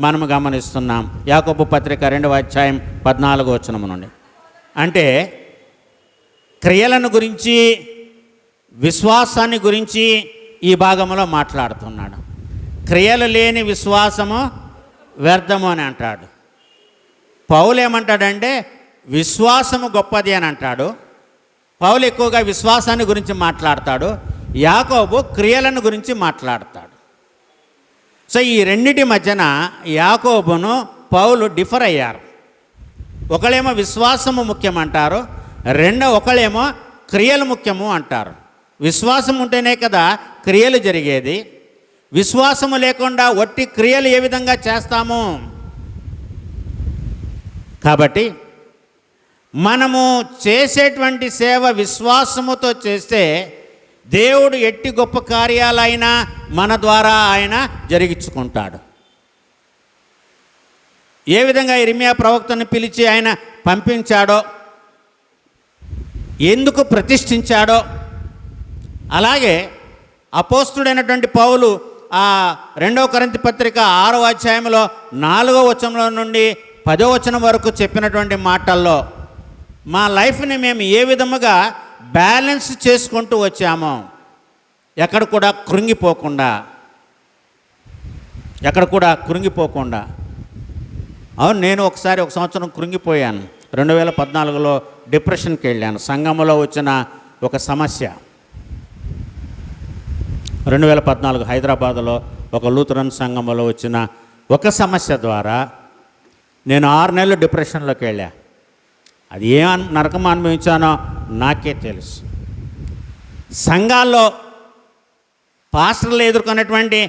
మనము గమనిస్తున్నాం. యాకోబు పత్రిక 2వ అధ్యాయం 14వ వచనము నుండి. అంటే క్రియలను గురించి, విశ్వాసాన్ని గురించి ఈ భాగంలో మాట్లాడుతున్నాడు. క్రియలు లేని విశ్వాసము వ్యర్థము అని అంటాడు. పౌలు ఏమంటాడంటే విశ్వాసము గొప్పది అని అంటాడు. పౌలు ఎక్కువగా విశ్వాసాన్ని గురించి మాట్లాడతాడు, యాకోబు క్రియలను గురించి మాట్లాడతాడు. సో ఈ రెండిటి మధ్యన యాకోబును పౌలు డిఫర్ అయ్యారు. ఒకళ్ళేమో విశ్వాసము ముఖ్యమంటారు, ఒకళ్ళేమో క్రియలు ముఖ్యము అంటారు. విశ్వాసం ఉంటేనే కదా క్రియలు జరిగేది. విశ్వాసము లేకుండా వట్టి క్రియలు ఏ విధంగా చేస్తాము? కాబట్టి మనము చేసేటువంటి సేవ విశ్వాసముతో చేస్తే దేవుడు ఎట్టి గొప్ప కార్యాలైనా మన ద్వారా ఆయన జరిగించుకుంటాడు. ఏ విధంగా ఇర్మియా ప్రవక్తను పిలిచి ఆయన పంపించాడో, ఎందుకు ప్రతిష్ఠించాడో, అలాగే అపోస్తుడైనటువంటి పౌలు ఆ 2వ కొరింథీ పత్రిక 6వ అధ్యాయంలో 4వ వచనం నుండి 10వ వచనం వరకు చెప్పినటువంటి మాటల్లో మా లైఫ్ని మేము ఏ విధముగా బ్యాలెన్స్ చేసుకుంటూ వచ్చామో, ఎక్కడ కూడా కృంగిపోకుండా. అవును, నేను ఒకసారి 1 సంవత్సరం కృంగిపోయాను. 2014లో డిప్రెషన్కి వెళ్ళాను. సంఘంలో వచ్చిన ఒక సమస్య. 2014 హైదరాబాద్లో ఒక లూథరన్ సంఘంలో వచ్చిన ఒక సమస్య ద్వారా నేను 6 నెలలు డిప్రెషన్లోకి వెళ్ళా. అది ఏ నరకం అనుభవించానో నాకే తెలుసు. సంఘాల్లో పాస్టర్లు ఎదుర్కొన్నటువంటి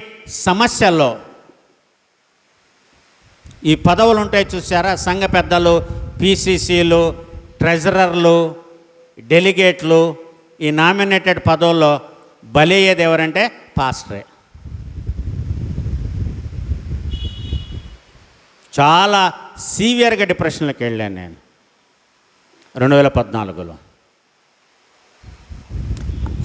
సమస్యల్లో ఈ పదవులు ఉంటాయి చూసారా, సంఘ పెద్దలు, పీసీసీలు, ట్రెజరర్లు, డెలిగేట్లు, ఈ నామినేటెడ్ పదవుల్లో బలయ్యేది ఎవరంటే పాస్టరే. చాలా సీవియర్గా డిప్రెషన్లోకి వెళ్ళాను నేను 2014లో.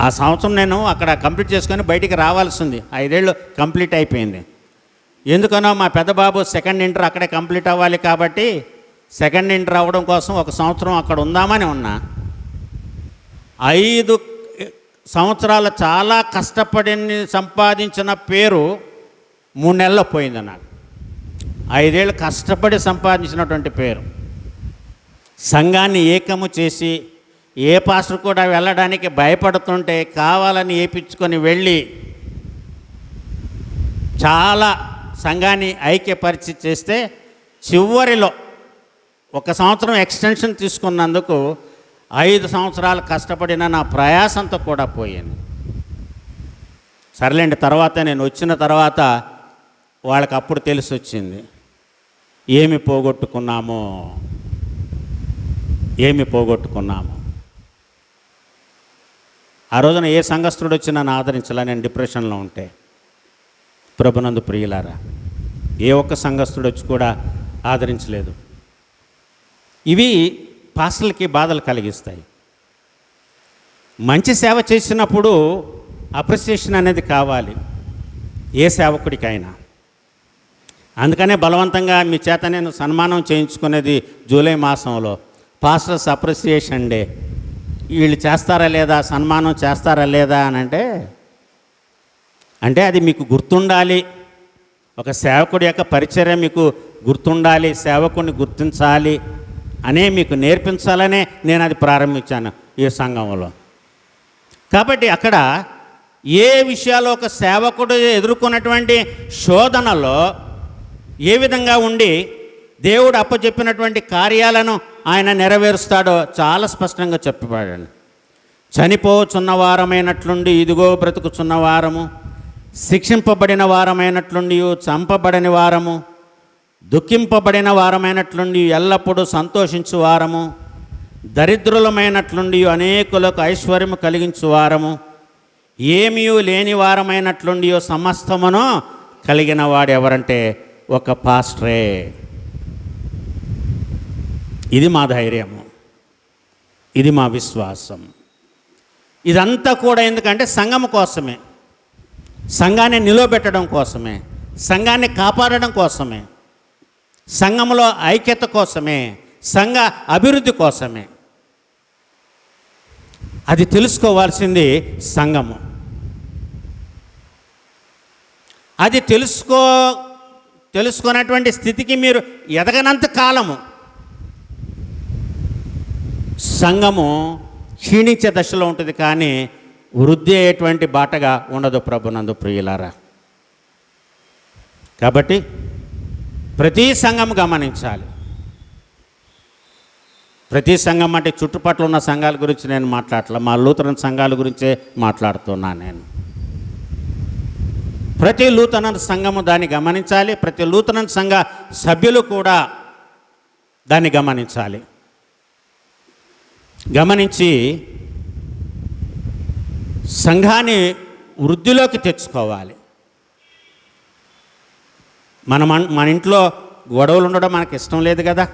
ఆ సంవత్సరం నేను అక్కడ కంప్లీట్ చేసుకొని బయటికి రావాల్సింది. 5 ఏళ్ళు కంప్లీట్ అయిపోయింది. ఎందుకనో మా పెద్ద బాబు సెకండ్ ఇంటర్ అక్కడే కంప్లీట్ అవ్వాలి కాబట్టి సెకండ్ ఇంటర్ అవ్వడం కోసం 1 సంవత్సరం అక్కడ ఉందామని ఉన్నా. 5 సంవత్సరాలు చాలా కష్టపడి సంపాదించిన పేరు 3 నెలల్లో పోయింది నాకు. 5 ఏళ్ళు కష్టపడి సంపాదించినటువంటి పేరు సంఘాన్ని ఏకము చేసి ఏ పాస్టర్ కూడా వెళ్ళడానికి భయపడుతుంటే కావాలని ఏపించుకొని వెళ్ళి చాలా సంఘాన్ని ఐక్యపరిచి చేస్తే చివరిలో 1 సంవత్సరం ఎక్స్టెన్షన్ తీసుకున్నందుకు 5 సంవత్సరాలు కష్టపడిన నా ప్రయాసంతో కూడా పోయింది. సర్లేండి, తర్వాత నేను వచ్చిన తర్వాత వాళ్ళకి అప్పుడు తెలిసి వచ్చింది ఏమి పోగొట్టుకున్నామో. ఆ రోజున ఏ సంఘస్థుడు వచ్చి నన్ను ఆదరించాలా నేను డిప్రెషన్లో ఉంటే. ప్రభునందు ప్రియులారా, ఏ ఒక్క సంఘస్థుడు వచ్చి కూడా ఆదరించలేదు. ఇవి పాస్టర్లకి బాధలు కలిగిస్తాయి. మంచి సేవ చేసినప్పుడు అప్రిసియేషన్ అనేది కావాలి ఏ సేవకుడికైనా. అందుకనే బలవంతంగా మీ చేత నేను సన్మానం చేయించుకునేది జూలై మాసంలో పాస్టర్స్ అప్రిసియేషన్ డే. వీళ్ళు చేస్తారా లేదా, సన్మానం చేస్తారా లేదా అని అంటే అది మీకు గుర్తుండాలి. ఒక సేవకుడి యొక్క పరిచర్య మీకు గుర్తుండాలి, సేవకుడిని గుర్తించాలి అనే మీకు నేర్పించాలనే నేను అది ప్రారంభించాను ఈ సంఘంలో. కాబట్టి అక్కడ ఏ విషయాలు ఒక సేవకుడు ఎదుర్కొన్నటువంటి శోధనలో ఏ విధంగా ఉండి దేవుడు అప్పచెప్పినటువంటి కార్యాలను ఆయన నెరవేరుస్తాడో చాలా స్పష్టంగా చెప్పబడండి. చనిపోచున్న వారమైనట్లుండి ఇదిగో బ్రతుకుచున్న వారము, శిక్షింపబడిన వారమైనట్లుండి చంపబడని వారము, దుఃఖింపబడిన వారమైనట్లుండి ఎల్లప్పుడూ సంతోషించు వారము, దరిద్రులమైనట్లుండి అనేకులకు ఐశ్వర్యము కలిగించు వారము, ఏమీ లేని వారమైనట్లుండి సమస్తమును కలిగిన వాడు ఎవరంటే ఒక పాస్టరే. ఇది మా ధైర్యము, ఇది మా విశ్వాసం. ఇదంతా కూడా ఎందుకంటే సంఘము కోసమే, సంఘాన్ని నిలవబెట్టడం కోసమే, సంఘాన్ని కాపాడడం కోసమే, సంఘంలో ఐక్యత కోసమే, సంఘ అభివృద్ధి కోసమే. అది తెలుసుకోవాల్సింది సంఘము. అది తెలుసుకున్నటువంటి స్థితికి మీరు ఎదగనంత కాలము సంఘము క్షీణించే దశలో ఉంటుంది, కానీ వృద్ధి అయ్యేటువంటి బాటగా ఉండదు ప్రభునందు ప్రియులారా. కాబట్టి ప్రతి సంఘం గమనించాలి. ప్రతి సంఘం అంటే చుట్టుపక్కల ఉన్న సంఘాల గురించి నేను మాట్లాడలే, మా లూథరన్ సంఘాల గురించే మాట్లాడుతున్నాను నేను. ప్రతి లూథరన్ సంఘము దాన్ని గమనించాలి. ప్రతి లూథరన్ సంఘ సభ్యులు కూడా దాన్ని గమనించాలి. గమనించి సంఘాన్ని వృద్ధిలోకి తెచ్చుకోవాలి. మన ఇంట్లో గొడవలు ఉండడం మనకి ఇష్టం లేదు కదా.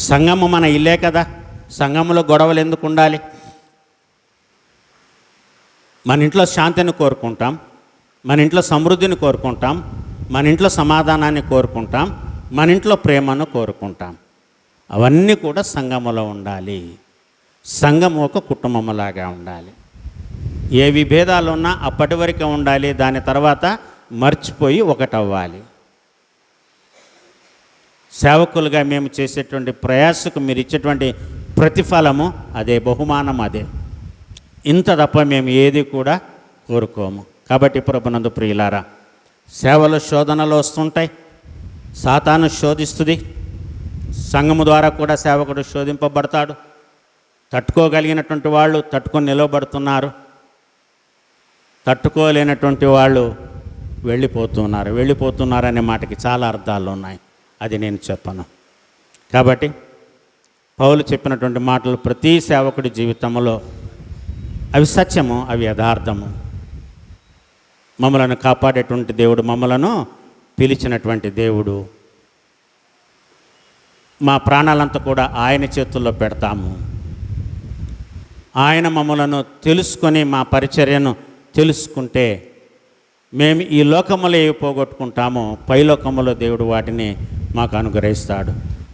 సంఘము మన ఇల్లే కదా. సంఘములో గొడవలు ఎందుకు ఉండాలి? మన ఇంట్లో శాంతిని కోరుకుంటాం, మన ఇంట్లో సమృద్ధిని కోరుకుంటాం, మన ఇంట్లో సమాధానాన్ని కోరుకుంటాం, మన ఇంట్లో ప్రేమను కోరుకుంటాం. అవన్నీ కూడా సంఘములో ఉండాలి. సంఘం ఒక కుటుంబంలాగా ఉండాలి. ఏ విభేదాలు ఉన్నా అప్పటి వరకే ఉండాలి. దాని తర్వాత మర్చిపోయి ఒకటవ్వాలి. సేవకులుగా మేము చేసేటువంటి ప్రయాసకు మీరు ఇచ్చేటువంటి ప్రతిఫలము అదే, బహుమానం అదే. ఇంత తప్ప మేము ఏది కూడా కోరుకోము. కాబట్టి ప్రభునందు ప్రియులారా, సేవలో శోధనలు వస్తుంటాయి, సాతాను శోధిస్తుంది. సంఘము ద్వారా కూడా సేవకుడు శోధింపబడతాడు. తట్టుకోగలిగినటువంటి వాళ్ళు తట్టుకొని నిలవబడుతున్నారు, తట్టుకోలేనటువంటి వాళ్ళు వెళ్ళిపోతున్నారు అనే మాటకి చాలా అర్థాలు ఉన్నాయి. అది నేను చెప్పను. కాబట్టి పౌలు చెప్పినటువంటి మాటలు ప్రతి సేవకుడి జీవితంలో అవి సత్యము, అవి యథార్థము. మమ్మలను కాపాడేటువంటి దేవుడు, మమ్మలను పిలిచినటువంటి దేవుడు, మా ప్రాణాలంతా కూడా ఆయన చేతుల్లో పెడతాము. ఆయన మమ్మలను తెలుసుకొని మా పరిచర్యను తెలుసుకుంటే మేము ఈ లోకములో ఏవి పోగొట్టుకుంటామో పైలోకములో దేవుడు వాటిని మాకు అనుగ్రహిస్తాడు.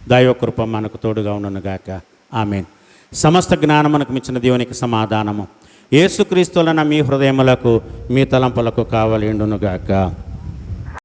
దైవ కృప మనకు తోడుగా ఉండునుగాక. ఆమేన్. సమస్త జ్ఞానమునకు మించిన దేవునికి సమాధానము యేసుక్రీస్తులన మీ హృదయములకు మీ తలంపులకు కావలి ఉండునుగాక.